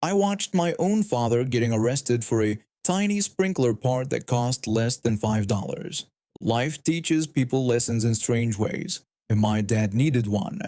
I watched my own father getting arrested for a tiny sprinkler part that cost less than $5. Life teaches people lessons in strange ways, and my dad needed one.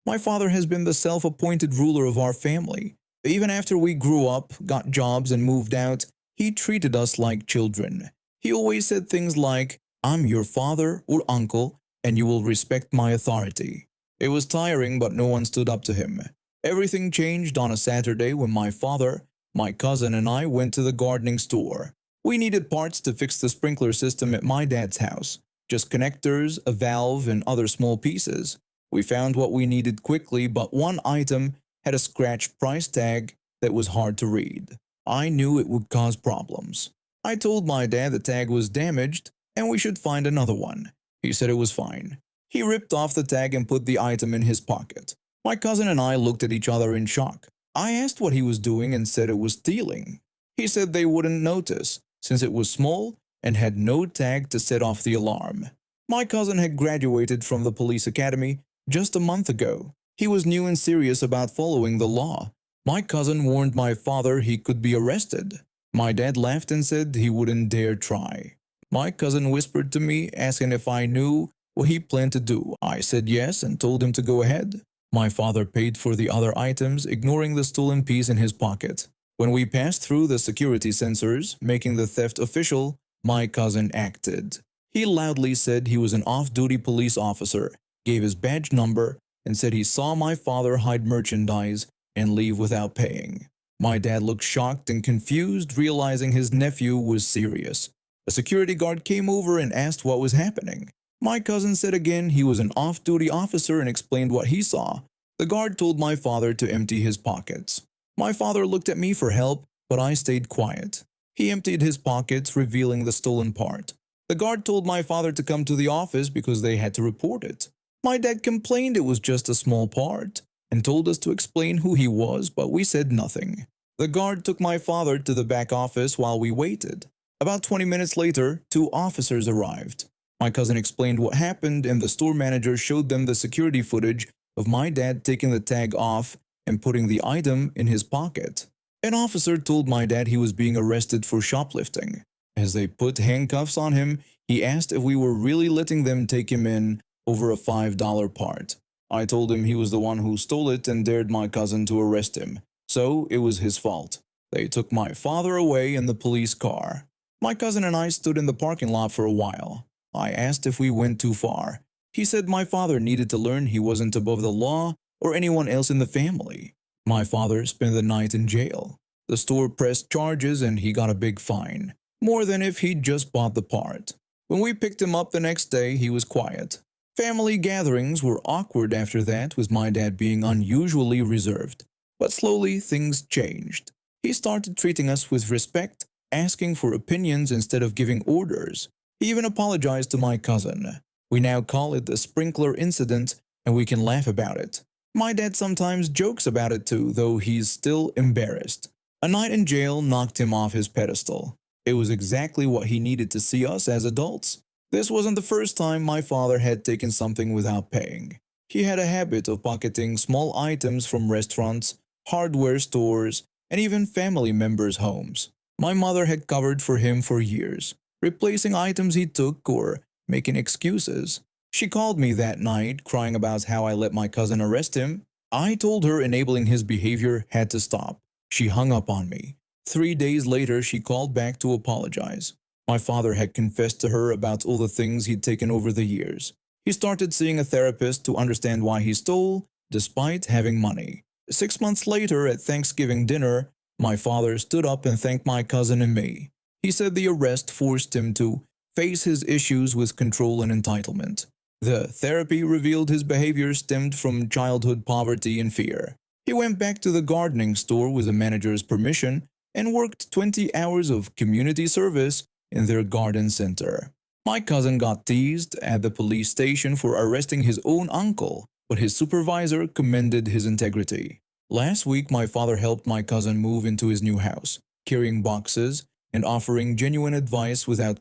My father has been the self-appointed ruler of our family. Even after we grew up, got jobs, and moved out, he treated us like children. He always said things like, "I'm your father or uncle, and you will respect my authority." It was tiring, but no one stood up to him. Everything changed on a Saturday when my father, my cousin, and I went to the gardening store. We needed parts to fix the sprinkler system at my dad's house, just connectors, a valve, and other small pieces. We found what we needed quickly, but one item had a scratched price tag that was hard to read. I knew it would cause problems. I told my dad the tag was damaged and we should find another one. He said it was fine. He ripped off the tag and put the item in his pocket. My cousin and I looked at each other in shock. I asked what he was doing and said it was stealing. He said they wouldn't notice, since it was small and had no tag to set off the alarm. My cousin had graduated from the police academy just a month ago. He was new and serious about following the law. My cousin warned my father he could be arrested. My dad laughed and said he wouldn't dare try. My cousin whispered to me, asking if I knew what he planned to do. I said yes and told him to go ahead. My father paid for the other items, ignoring the stolen piece in his pocket. When we passed through the security sensors, making the theft official, my cousin acted. He loudly said he was an off-duty police officer, gave his badge number, and said he saw my father hide merchandise and leave without paying. My dad looked shocked and confused, realizing his nephew was serious. A security guard came over and asked what was happening. My cousin said again he was an off-duty officer and explained what he saw. The guard told my father to empty his pockets. My father looked at me for help, but I stayed quiet. He emptied his pockets, revealing the stolen part. The guard told my father to come to the office because they had to report it. My dad complained it was just a small part and told us to explain who he was, but we said nothing. The guard took my father to the back office while we waited. About 20 minutes later, two officers arrived. My cousin explained what happened, and the store manager showed them the security footage of my dad taking the tag off and putting the item in his pocket. An officer told my dad he was being arrested for shoplifting. As they put handcuffs on him, he asked if we were really letting them take him in over a $5 part. I told him he was the one who stole it and dared my cousin to arrest him, so it was his fault. They took my father away in the police car. My cousin and I stood in the parking lot for a while. I asked if we went too far. He said my father needed to learn he wasn't above the law or anyone else in the family. My father spent the night in jail. The store pressed charges and he got a big fine, more than if he'd just bought the part. When we picked him up the next day, he was quiet. Family gatherings were awkward after that, with my dad being unusually reserved. But slowly things changed. He started treating us with respect, asking for opinions instead of giving orders. He even apologized to my cousin. We now call it the sprinkler incident, and we can laugh about it. My dad sometimes jokes about it too, though he's still embarrassed. A night in jail knocked him off his pedestal. It was exactly what he needed to see us as adults. This wasn't the first time my father had taken something without paying. He had a habit of pocketing small items from restaurants, hardware stores, and even family members' homes. My mother had covered for him for years, replacing items he took or making excuses. She called me that night, crying about how I let my cousin arrest him. I told her enabling his behavior had to stop. She hung up on me. 3 days later, she called back to apologize. My father had confessed to her about all the things he'd taken over the years. He started seeing a therapist to understand why he stole, despite having money. 6 months later, at Thanksgiving dinner, my father stood up and thanked my cousin and me. He said the arrest forced him to face his issues with control and entitlement. The therapy revealed his behavior stemmed from childhood poverty and fear. He went back to the gardening store with the manager's permission and worked 20 hours of community service in their garden center. My cousin got teased at the police station for arresting his own uncle, but his supervisor commended his integrity. Last week, my father helped my cousin move into his new house, carrying boxes and offering genuine advice without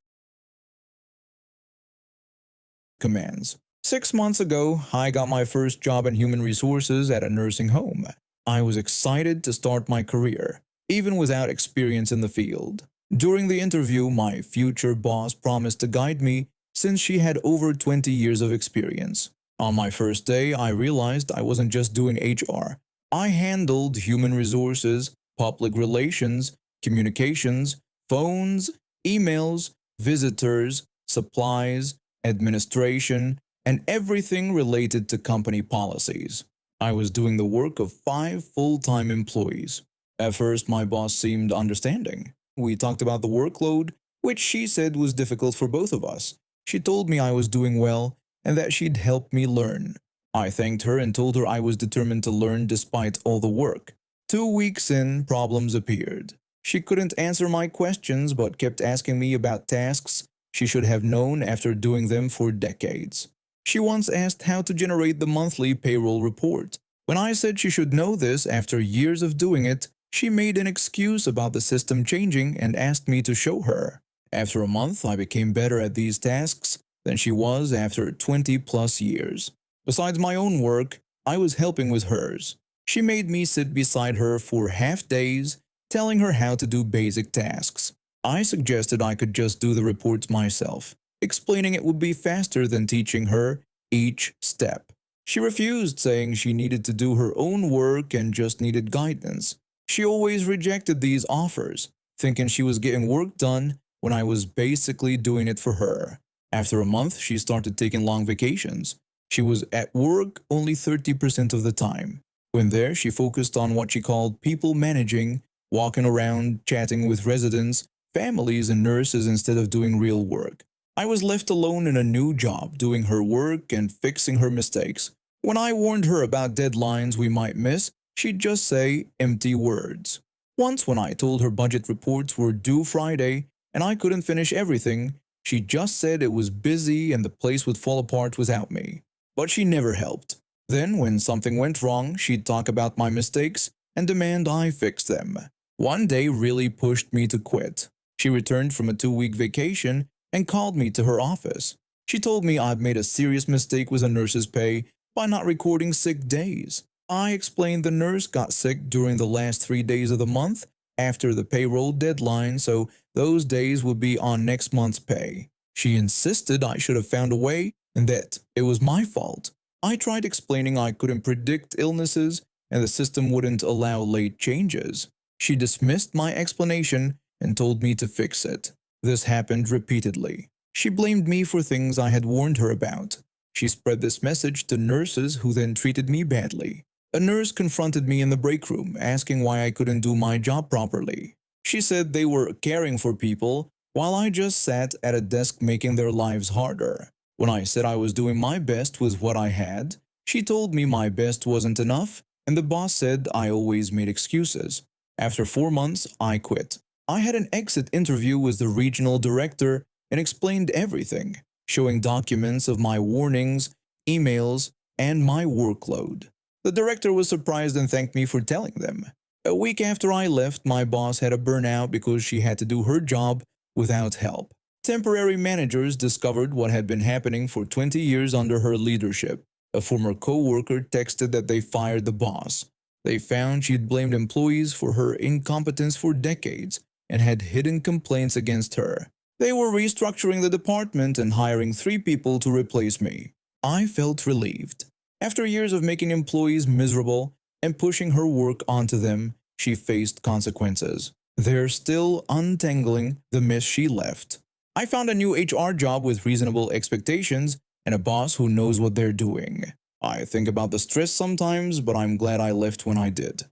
commands. 6 months ago, I got my first job in human resources at a nursing home. I was excited to start my career, even without experience in the field. During the interview, my future boss promised to guide me since she had over 20 years of experience. On my first day, I realized I wasn't just doing HR. I handled human resources, public relations, communications, phones, emails, visitors, supplies, administration, and everything related to company policies. I was doing the work of 5 full-time employees. At first, my boss seemed understanding. We talked about the workload, which she said was difficult for both of us. She told me I was doing well and that she'd help me learn. I thanked her and told her I was determined to learn despite all the work. 2 weeks in, problems appeared. She couldn't answer my questions but kept asking me about tasks she should have known after doing them for decades. She once asked how to generate the monthly payroll report. When I said she should know this after years of doing it, she made an excuse about the system changing and asked me to show her. After a month, I became better at these tasks than she was after 20 plus years. Besides my own work, I was helping with hers. She made me sit beside her for half days, telling her how to do basic tasks. I suggested I could just do the reports myself, explaining it would be faster than teaching her each step. She refused, saying she needed to do her own work and just needed guidance. She always rejected these offers, thinking she was getting work done when I was basically doing it for her. After a month, she started taking long vacations. She was at work only 30% of the time. When there, she focused on what she called people managing, walking around, chatting with residents, families, and nurses instead of doing real work. I was left alone in a new job, doing her work and fixing her mistakes. When I warned her about deadlines we might miss, she'd just say empty words. Once when I told her budget reports were due Friday and I couldn't finish everything, she just said it was busy and the place would fall apart without me. But she never helped. Then when something went wrong, she'd talk about my mistakes and demand I fix them. One day really pushed me to quit. She returned from a 2-week vacation and called me to her office. She told me I'd made a serious mistake with a nurse's pay by not recording sick days. I explained the nurse got sick during the last 3 days of the month after the payroll deadline, so those days would be on next month's pay. She insisted I should have found a way and that it was my fault. I tried explaining I couldn't predict illnesses and the system wouldn't allow late changes. She dismissed my explanation and told me to fix it. This happened repeatedly. She blamed me for things I had warned her about. She spread this message to nurses who then treated me badly. A nurse confronted me in the break room, asking why I couldn't do my job properly. She said they were caring for people while I just sat at a desk making their lives harder. When I said I was doing my best with what I had, she told me my best wasn't enough, and the boss said I always made excuses. After 4 months, I quit. I had an exit interview with the regional director and explained everything, showing documents of my warnings, emails, and my workload. The director was surprised and thanked me for telling them. A week after I left, my boss had a burnout because she had to do her job without help. Temporary managers discovered what had been happening for 20 years under her leadership. A former co-worker texted that they fired the boss. They found she'd blamed employees for her incompetence for decades and had hidden complaints against her. They were restructuring the department and hiring 3 people to replace me. I felt relieved. After years of making employees miserable and pushing her work onto them, she faced consequences. They're still untangling the mess she left. I found a new HR job with reasonable expectations and a boss who knows what they're doing. I think about the stress sometimes, but I'm glad I left when I did.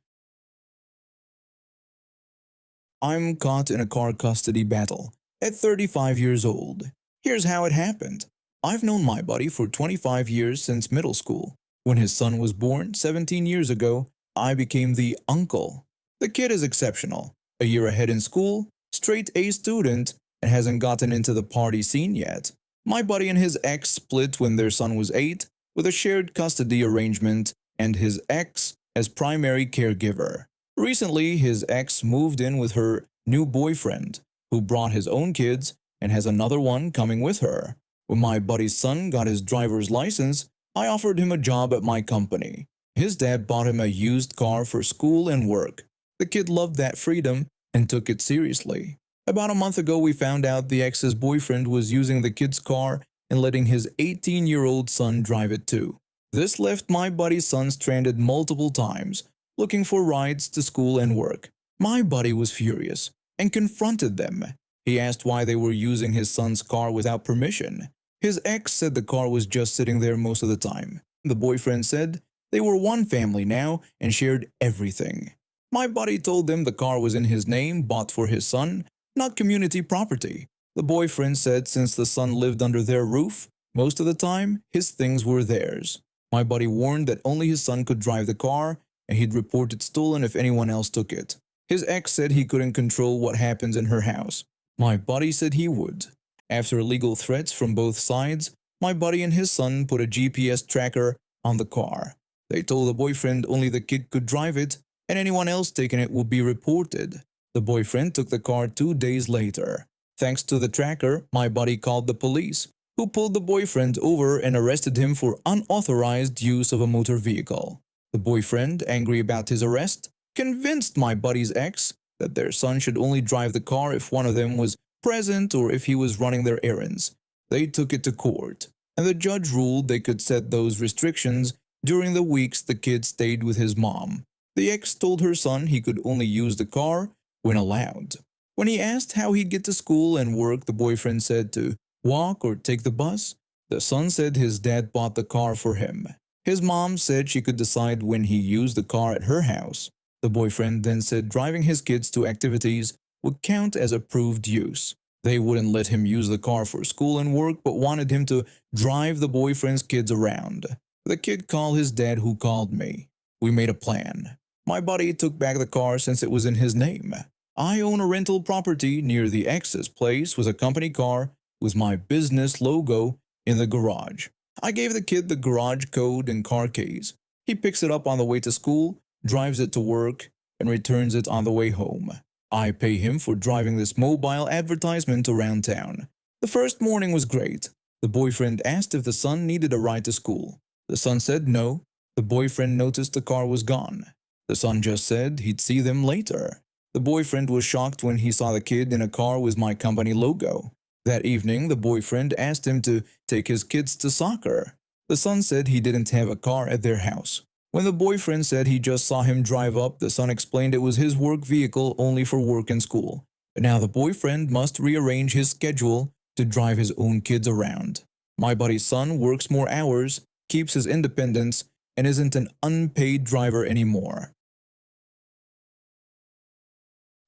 I'm caught in a car custody battle at 35 years old. Here's how it happened. I've known my buddy for 25 years since middle school. When his son was born 17 years ago, I became the uncle. The kid is exceptional, a year ahead in school, straight A student, and hasn't gotten into the party scene yet. My buddy and his ex split when their son was 8, with a shared custody arrangement and his ex as primary caregiver. Recently, his ex moved in with her new boyfriend, who brought his own kids and has another one coming with her. When my buddy's son got his driver's license, I offered him a job at my company. His dad bought him a used car for school and work. The kid loved that freedom and took it seriously. About a month ago, we found out the ex's boyfriend was using the kid's car and letting his 18-year-old son drive it too. This left my buddy's son stranded multiple times, looking for rides to school and work. My buddy was furious and confronted them. He asked why they were using his son's car without permission. His ex said the car was just sitting there most of the time. The boyfriend said they were one family now and shared everything. My buddy told them the car was in his name, bought for his son, not community property. The boyfriend said since the son lived under their roof, most of the time his things were theirs. My buddy warned that only his son could drive the car and he'd report it stolen if anyone else took it. His ex said he couldn't control what happens in her house. My buddy said he would. After legal threats from both sides, my buddy and his son put a GPS tracker on the car. They told the boyfriend only the kid could drive it and anyone else taking it would be reported. The boyfriend took the car 2 days later. Thanks to the tracker, my buddy called the police, who pulled the boyfriend over and arrested him for unauthorized use of a motor vehicle. The boyfriend, angry about his arrest, convinced my buddy's ex that their son should only drive the car if one of them was present or if he was running their errands. They took it to court, and the judge ruled they could set those restrictions during the weeks the kid stayed with his mom. The ex told her son he could only use the car when allowed. When he asked how he'd get to school and work, the boyfriend said to walk or take the bus. The son said his dad bought the car for him. His mom said she could decide when he used the car at her house. The boyfriend then said driving his kids to activities would count as approved use. They wouldn't let him use the car for school and work but wanted him to drive the boyfriend's kids around. The kid called his dad, who called me. We made a plan. My buddy took back the car since it was in his name. I own a rental property near the ex's place with a company car with my business logo in the garage. I gave the kid the garage code and car keys. He picks it up on the way to school, drives it to work, and returns it on the way home. I pay him for driving this mobile advertisement around town. The first morning was great. The boyfriend asked if the son needed a ride to school. The son said no. The boyfriend noticed the car was gone. The son just said he'd see them later. The boyfriend was shocked when he saw the kid in a car with my company logo. That evening, the boyfriend asked him to take his kids to soccer. The son said he didn't have a car at their house. When the boyfriend said he just saw him drive up, the son explained it was his work vehicle only for work and school. But now the boyfriend must rearrange his schedule to drive his own kids around. My buddy's son works more hours, keeps his independence, and isn't an unpaid driver anymore.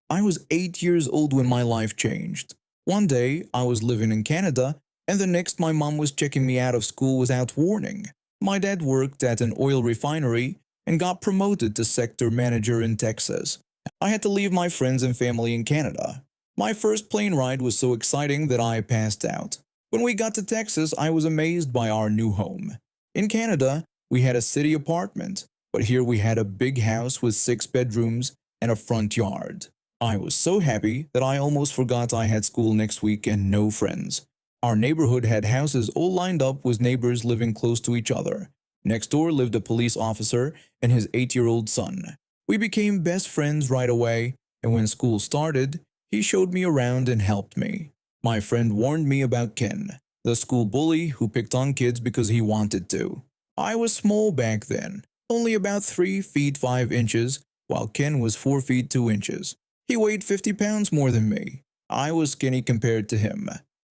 I was 8 years old when my life changed. One day, I was living in Canada, and the next my mom was checking me out of school without warning. My dad worked at an oil refinery and got promoted to sector manager in Texas. I had to leave my friends and family in Canada. My first plane ride was so exciting that I passed out. When we got to Texas, I was amazed by our new home. In Canada, we had a city apartment, but here we had a big house with 6 bedrooms and a front yard. I was so happy that I almost forgot I had school next week and no friends. Our neighborhood had houses all lined up with neighbors living close to each other. Next door lived a police officer and his 8-year-old son. We became best friends right away, and when school started, he showed me around and helped me. My friend warned me about Ken, the school bully who picked on kids because he wanted to. I was small back then, only about 3 feet 5 inches, while Ken was 4 feet 2 inches. He weighed 50 pounds more than me. I was skinny compared to him.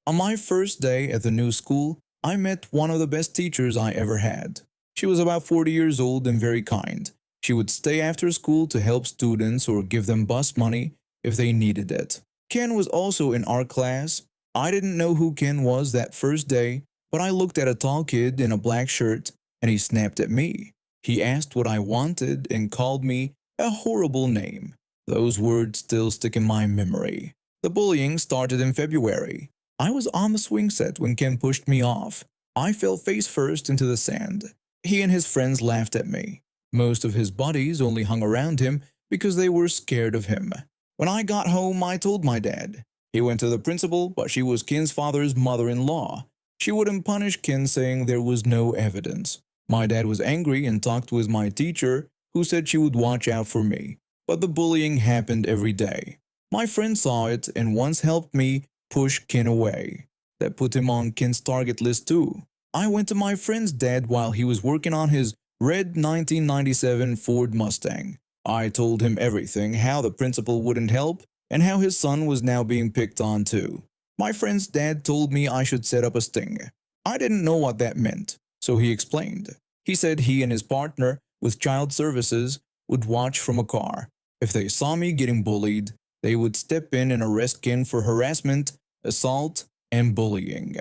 On my first day at the new school, I met one of the best teachers I ever had. She was about 40 years old and very kind. She would stay after school to help students or give them bus money if they needed it. Ken was also in our class. I didn't know who Ken was that first day, but I looked at a tall kid in a black shirt and he snapped at me. He asked what I wanted and called me a horrible name. Those words still stick in my memory. The bullying started in February. I was on the swing set when Ken pushed me off. I fell face first into the sand. He and his friends laughed at me. Most of his buddies only hung around him because they were scared of him. When I got home, I told my dad. He went to the principal, but she was Ken's father's mother-in-law. She wouldn't punish Ken, saying there was no evidence. My dad was angry and talked with my teacher, who said she would watch out for me. But the bullying happened every day. My friend saw it and once helped me push Ken away. That put him on Ken's target list too. I went to my friend's dad while he was working on his red 1997 Ford Mustang. I told him everything, how the principal wouldn't help, and how his son was now being picked on too. My friend's dad told me I should set up a sting. I didn't know what that meant, so he explained. He said he and his partner with child services would watch from a car. If they saw me getting bullied, they would step in and arrest Ken for harassment, assault, and bullying.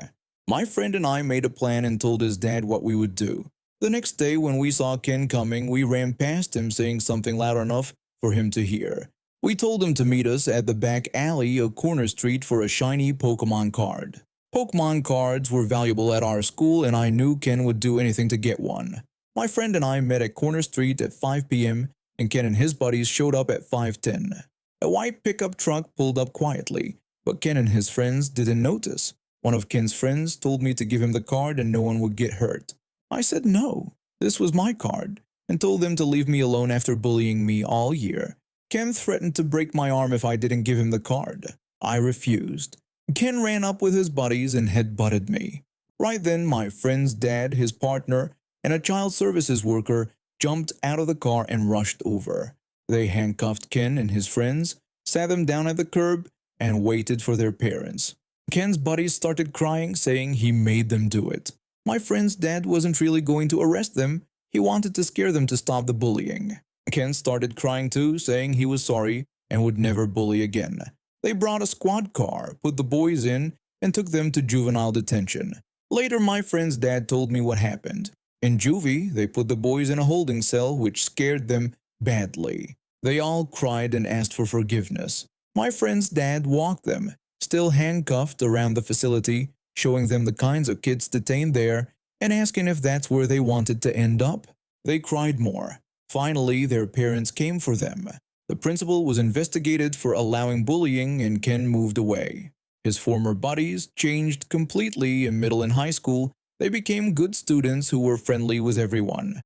My friend and I made a plan and told his dad what we would do. The next day, when we saw Ken coming, we ran past him saying something loud enough for him to hear. We told him to meet us at the back alley of Corner Street for a shiny Pokemon card. Pokemon cards were valuable at our school and I knew Ken would do anything to get one. My friend and I met at Corner Street at 5 p.m. and Ken and his buddies showed up at 5:10. A white pickup truck pulled up quietly, but Ken and his friends didn't notice. One of Ken's friends told me to give him the card and no one would get hurt. I said no, this was my card, and told them to leave me alone after bullying me all year. Ken threatened to break my arm if I didn't give him the card. I refused. Ken ran up with his buddies and headbutted me. Right then, my friend's dad, his partner, and a child services worker jumped out of the car and rushed over. They handcuffed Ken and his friends, sat them down at the curb, and waited for their parents. Ken's buddies started crying, saying he made them do it. My friend's dad wasn't really going to arrest them, he wanted to scare them to stop the bullying. Ken started crying too, saying he was sorry and would never bully again. They brought a squad car, put the boys in, and took them to juvenile detention. Later, my friend's dad told me what happened. In juvie, they put the boys in a holding cell, which scared them badly. They all cried and asked for forgiveness. My friend's dad walked them, still handcuffed, around the facility, showing them the kinds of kids detained there and asking if that's where they wanted to end up. They cried more. Finally, their parents came for them. The principal was investigated for allowing bullying and Ken moved away. His former buddies changed completely in middle and high school. They became good students who were friendly with everyone.